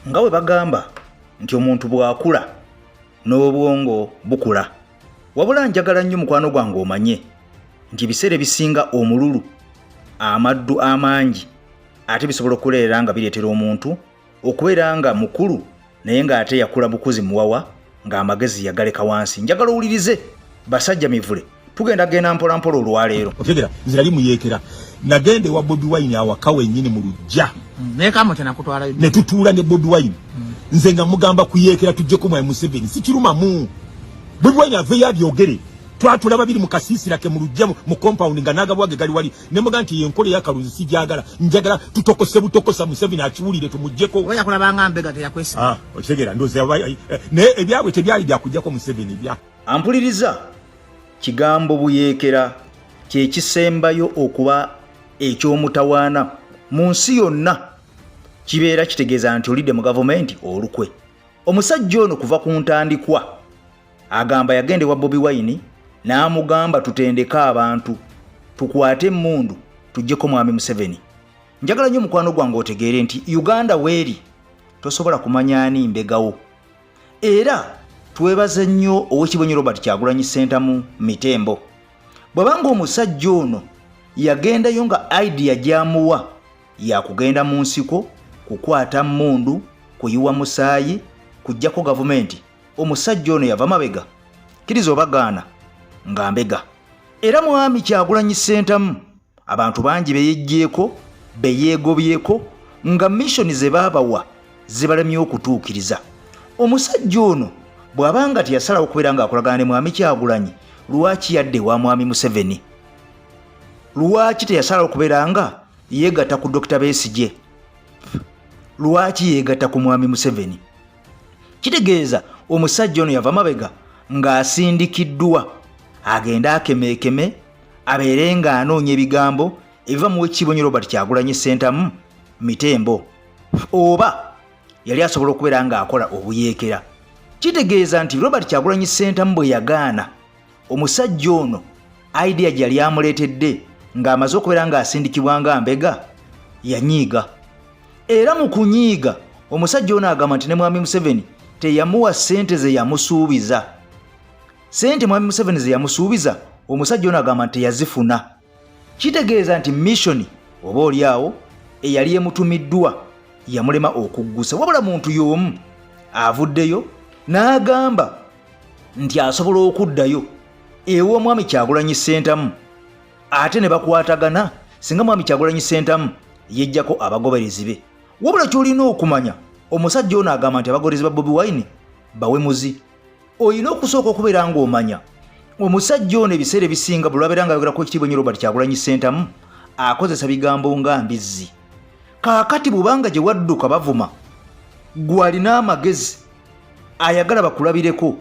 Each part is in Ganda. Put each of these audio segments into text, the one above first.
nga bwe bagamba nti omuntu bw'akula n'obwongo bukula. Wabula njagala nnyo mukwano gwange omanye nti ebiseera ebisinga omululu amaddu amangi ate bisobola okuleera nga bireetera omuntu okubeera nga mukulu naye ng'ate yakula bukuzi muwawa ng'amagezi yagaleka wansi. Njagala owulirize Basajja Mivule, tugenda genda mpola mpola olwaleero. Otegera nzirali muyeekera nagende wa Bobi Wine awaka wennyini mu lujja ne tutuula ne Bobi Wine nze nga mugamba kuyeekera tujjeko mwayi Museveni sikirumamu. Bobi Wine aveyo abyogere twatula babiri mu kasiisira ke mu lujja mu compound nga nagabwage gali wali ne muga nti yenkole yakaluzi sijagala njagala tutokose butokosa Museveni akiwulire tumujjeko oya kulabanga mbega teyakwesa. Otegera ndoze ne ebyabwe tebyali byakujjako Museveni bya ampuliriza. Kigambo buyeekera kye kisembayo okuba eky'omutawaana mu nsi yonna. Kibeera kitegeeza nti olidde mu gavumenti olukwe. Omusajja ono kuva ku ntandikwa agamba yagende wa Bobi Wine n'amugamba tutendeka abantu tukwate emmundu tujjeko mwami Museveni. Njagala nnyo mukwano gwange otegeere nti Uganda weeri tosobola kumanya ani mbegawo. Era twebaze nnyo Oweekitiibwa Robert Kyagulanyi Ssentamu Mitembo. Bw'abanga omusajja ono yagendayo nga idea gy'amuwa yakugenda mu nsiko kukwata mmundu kuyiwa musaayi kujjako gavumenti, omusajja ono yava mabega kiriza obagaana nga mbega. Era mwami Kyagulanyi Ssentamu abantu bangi beyejjeeko beyeegobyeko nga mission ze baabawa zibalemye okutuukiriza. Omusajja ono bw'abanga tiyasalawo okubeera ng'akolagana ne mwami Kyagulanyi, lwaki yadde wa mwami Museveni? Lwaki teyasalawo okubeera nga yeegatta ku Dr. Besigye? Lwaki yeegatta ku mwami Museveni? Kitegeeza omusajja ono yava mabega ng'asindikiddwa agenda akemeekeme abeere ng'anoonya ebigambo ebiva mu Oweekitiibwa Robert Kyagulanyi Ssentamu Mitembo, oba yali asobola okubeera ng'akola obuyeekera. Kitegeeza nti Robert Kyagulanyi Ssentamu bwe yagaana, omusajja ono idea gyali amuleetedde ng'amaze okubeera ng'asindikibwa nga mbega yanyiiga. Era mu kunyiiga omusajja ono agamba nti ne mwami Museveni teyamuwa ssente ze yamusuubiza. Ssente mwami Museveni ze yamusuubiza omusajja ono agamba nti teyazifuna. Kitegeeza nti mission oba oliawo eyali emutumiddwa yamulema okuggusa. Wabula muntu y'omu avuddeyo n'agamba nti asobola okuddayo ew'omwami Kyagulanyi Ssentamu ate ne bakwatagana singa mwami Kyagulanyi Ssentamu yejjako abagoberezi be. Wabula ky'olina okumanya omusajja ono agamba nti abagoberezi ba Bobi Wine bawemuzi. Olina okusooka okubeera ng'omanya omusajja ono ebiseera ebisinga bwe lwabeera ng'ayogera ku Oweekitiibwa Robert Kyagulanyi Ssentamu akozesa bigambo nga mbizzi. Kaakati bw'obanga gye wadduka bavuma gw'alina amagezi ayagala bakulabireko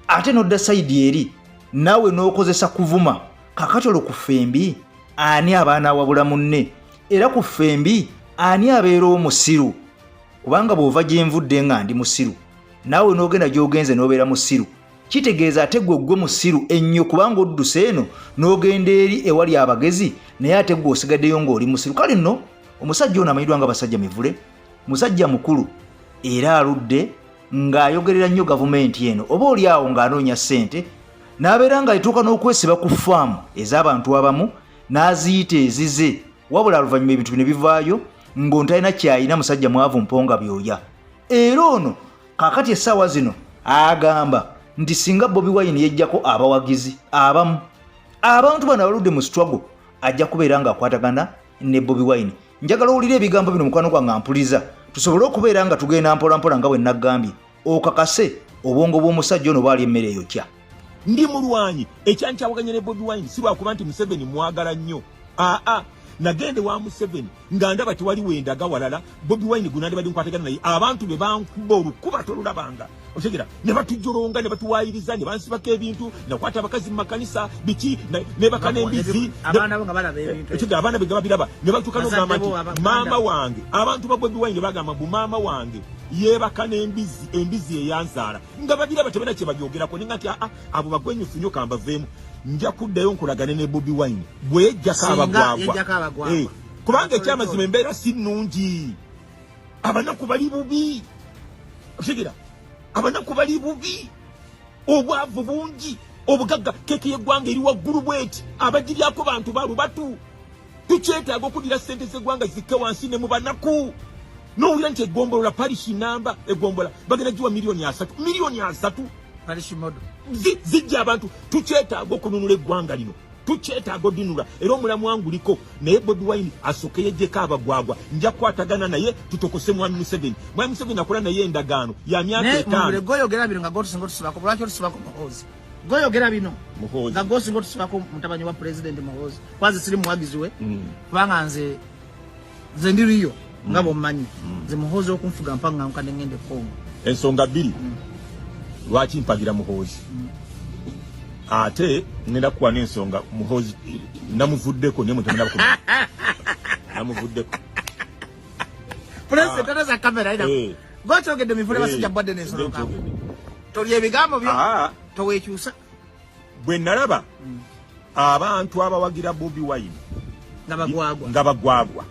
ate n'odda sayidi eri naawe n'okozesa kuvuma, kaakati olwo ku ffembi ani abaana awabula munne? Era ku ffembi ani abeera omusiru? Kubanga bw'ova gye nvudde nga ndi musiru naawe n'ogenda gy'ogenze n'obeera musiru, kitegeeza ate gwe musiru ennyo kubanga odduse eno n'ogenda eri ewali abagezi naye ate gwe osigaddeyo ng'oli musiru. Kale nno omusajja ono amanyiddwa nga Basajja Mivule, musajja mukulu era aludde ng'ayogerera nnyo gavumenti eno oba oli awo ng'anoonya ssente n'abeera ng'alituuka n'okwesiba ku faamu ez'abantu abamu n'aziyita ezize. Wabula oluvannyuma ebintu bino bivaayo ng'ontalina kyayina musajja mwavu mponga byoya. Era ono kaakati essaawa zino agamba nti singa Bobi Wine yejjako abawagizi abamu, abantu bano abaludde mu struggle ajja kubeera ng'akwatagana ne Bobi Wine. Njagala owulire ebigambo bino mukwano gwange ampuliza tusobole okubeera nga tugenda mpola mpola nga bwe naggambye okakase obwongo bw'omusajja ono bwali emmere eyo kya. Ndi mulwanyi ekyankyawaganya ne Bobi Wine si lwakuba nti Museveni mwagala nnyo. Nagende wa Museveni nga ndaba tewali wendaga walala Bobi Wine gunande badi nkwatagana naye abantu be bankuba olukuba tolulabanga. Otegera ne batujolonga ne batuwayiriza ne bansibako ebintu nakwata abakazi mu makanisa biki ne bakana embizi abaana nga balaba ebintu. Otegera abaana be babiraba ne batuuka n'ogamba nti maama wange, abantu ba Bobi Wine bagamba bu maama wange yebakana embizi eyanzaala nga bagiraba tebena kye bagyogerako ninga nti abo bagwenyufu nnyo kambaveemu. Nja kuddayo nkolagane ne Bobi Wine bwejjako abagwagwa kubanga ekyamazima embeera si nnungi, abanaku bali bubi. Okitegera abanaku bali bubi obwavu bungi obugagga keke yeggwanga eri waggulu bweti abagiryako bantu balubatu tukyetaaga okudira ssente z'eggwanga zikke wansi ne mu banaku n'owulira nti eggombola parish namba eggombola bagenda giwa miliyoni 3 parish modo zijja abantu tukyetaaga okununula eggwanga lino tukyetaaga odinula era omulamu wanguliko naye Bobi Wine asooke yejjeko abagwagwa nja kukwatagana naye tutokose mwami Museveni akola naye endagaano ya myaka 5 goyogera bino nga gotusinga otusibako lwaki otusibako Muhoozi goyogera bino nga gosinga otusibako mutabanyi wa president Muhoozi kwanze siri muwagizi we kubanga nze ndiriyo nga bommanyi nze Muhoozi okunfuga mpanga nkande ngende Kongo ensonga bbiri lwaki mpagira Muhoozi ate nenda kuwa n'ensonga Muhoozi namuvuddeko ne mutemera ko namuvuddeko president za kamera ida gochogedde mivule basajja bwadde n'ensonga toli ebigambo byo towekyusa bwe nalaba abantu abawagira Bobi Wine nga bagwagwa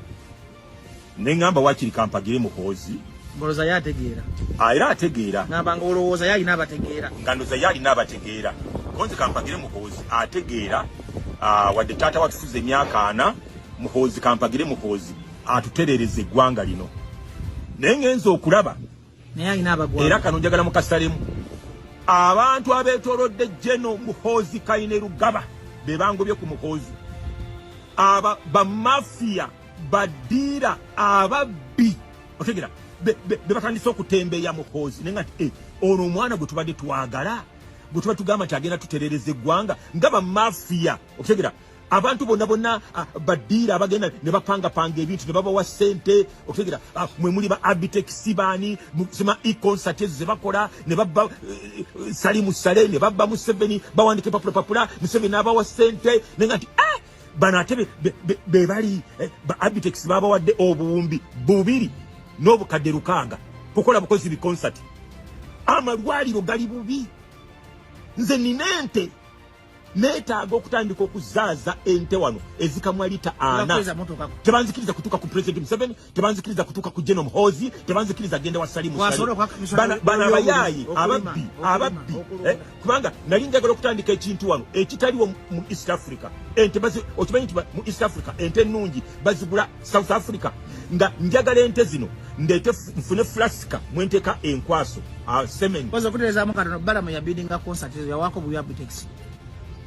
nengamba wakiri kampagire Muhoozi Boloza yategeera era ategeera nabanga olowooza yali n'abategeera ngandoza yali n'abategeera konze kampagire Muhoozi ategeera wadde taata watufuze emyaka 4 Muhoozi kampagire Muhoozi atuterereze eggwanga lino naye ngenza okulaba naye alina abagwagwa era kano njagala mukasalemu abantu abeetoolodde Jeno Muhoozi Kaine Rugaba be bangobye ku Muhoozi aba bamafiya badira ababbi otegera batandise okutembeeya Muhoozi naye ngati ono omwana gwe tubadde twagala gwe tuba tugamba nti agenda tuterereza eggwanga nga bamafiya otegera abantu bonna badira abagenda ne bapangapanga ebintu ne babawa ssente otegera mwe muli ba Abitex bani sima e-concert ze bakola ne babba Salimu Sale ne babba Museveni bawandike papula Museveni n'abawa ssente naye ngati bano ate be bali ba Abitex babawadde obuwumbi 2 n'obukadde 600 kukola bukozi bi concert amalwaliro gali bubi nze ninente neetaaga okutandika okuzaaza ente wano ezikamwa lita 4 tebanzikiriza kutuuka ku president Museveni tebanzikiriza kutuuka ku Jeno Muhoozi tebanzikiriza agenda wa Salimu bana abayaayi ababbi kubanga nali njagala okutandika ekintu wano ekitaliwo mu East Africa ente okimanyi nti mu East Africa ente ennungi bazigula South Africa nga njagala ente zino ndeete nfune flasika mwenteeka enkwaso semeni kutereezaamu katono balamu ya biddinga concert yawako buya Abitex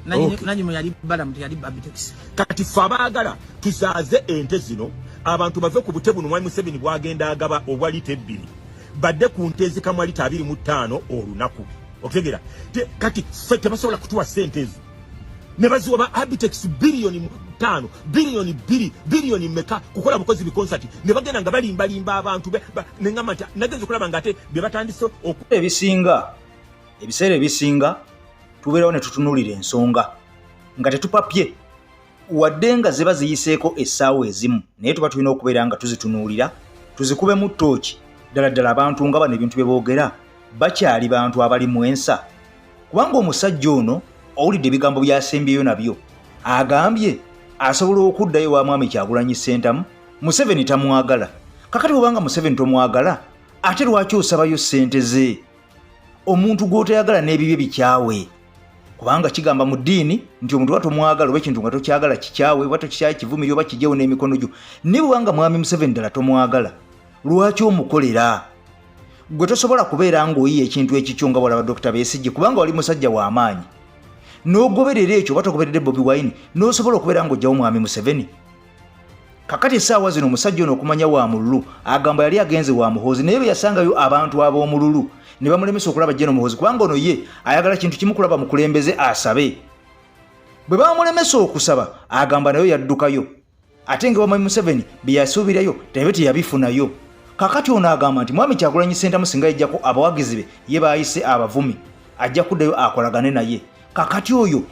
nanyi muyali balamu teyali Abitex kati ffe abaagala tuzaaze ente zino abantu bave ku bute buno mwami Museveni bwagenda agaba obwa lita 2 badde ku nte ezikamwa lita 25 olunaku okutegera kati ffe tebasobola kutuwa ssente ezo ne baziwa ba Abitex biliyoni 5 biliyoni 2 biliyoni meka kukola bukozi bi concert ne bagenda nga balimbalimba abantu nengamba nti nagenze kulaba nga ate be batandise ebiseera ebisinga tubeerawo ne tutunulira ensonga nga tetupapye wadde nga ziba ziyiseeko essaawa ezimu naye tuba tulina okubeera nga tuzitunuulira tuzikube mu ttooki ddala abantu nga bano ebintu bye boogera bakyali bantu abali mu ensa kubanga omusajja ono owulidde ebigambo byasembyeyo nabyo agambye asobola okuddayo wa mwami Kyagulanyi Ssentamu Museveni tamwagala kakati obanga Museveni tomwagala ate lwaki osabayo ssente ze omuntu gw'otoyagala n'ebibye bikyawe kubanga kigamba mu ddiini nti omuntu watomwagala oba ekintu nga tokyagala kikyawe oba tokikyaye kivumiryo oba kijjewo n'emikono gyo ne bwanga mwami Museveni ddala tomwagala lwaki omukolera gwe tosobola kubeera ng'oyiya ekintu ekikyo nga bwalaba Dr. Besigye kubanga wali musajja w'amaanyi n'ogoberera ekyo oba togoberedde Bobi Wine n'osobola okubeera ng'ojjawo mwami Museveni kakati essaawa zino omusajja ono okumanya wa mululu agamba yali agenze wa Muhoozi naye bwe yasangayo abantu ab'omululu ne bamulemesa okulaba Jeno Muhoozi kubanga ono ye ayagala kintu kimu kulaba mukulembeze asabe bwe bamulemesa okusaba agamba nayo yaddukayo ate nga mwami Museveni bye yasuubirayo tebe teyabifunayo kakati ono agamba nti mwami Kyagulanyi Ssentamu singa yajjako abawagizi be ye baayise abavumi ajja kuddayo akolagane naye kakati oyo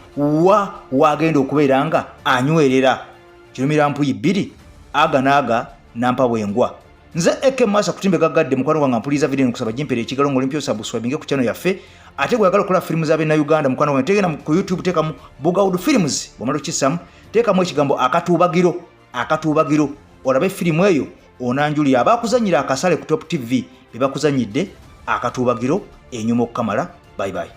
wagenda okubeera nga anywerera kirumira mpuyi 2 aga naaga nampa bwengwa nze eke masa kutimbe gagadde mukwano wange mpuliza video nkusaba jimpere ekigalo ngolimpyo subscribe ku channel yaffe ate gwagala kola films zabe na Uganda mukwano wange tegena ku YouTube tekamu Bugaud Films bomalo kisamu tekamu ekigambo akatubagiro olabe filimu eyo onanjuli abakuzanyira akasale ku Top TV bebakuzanyidde akatubagiro enyuma okukamala. Bye bye.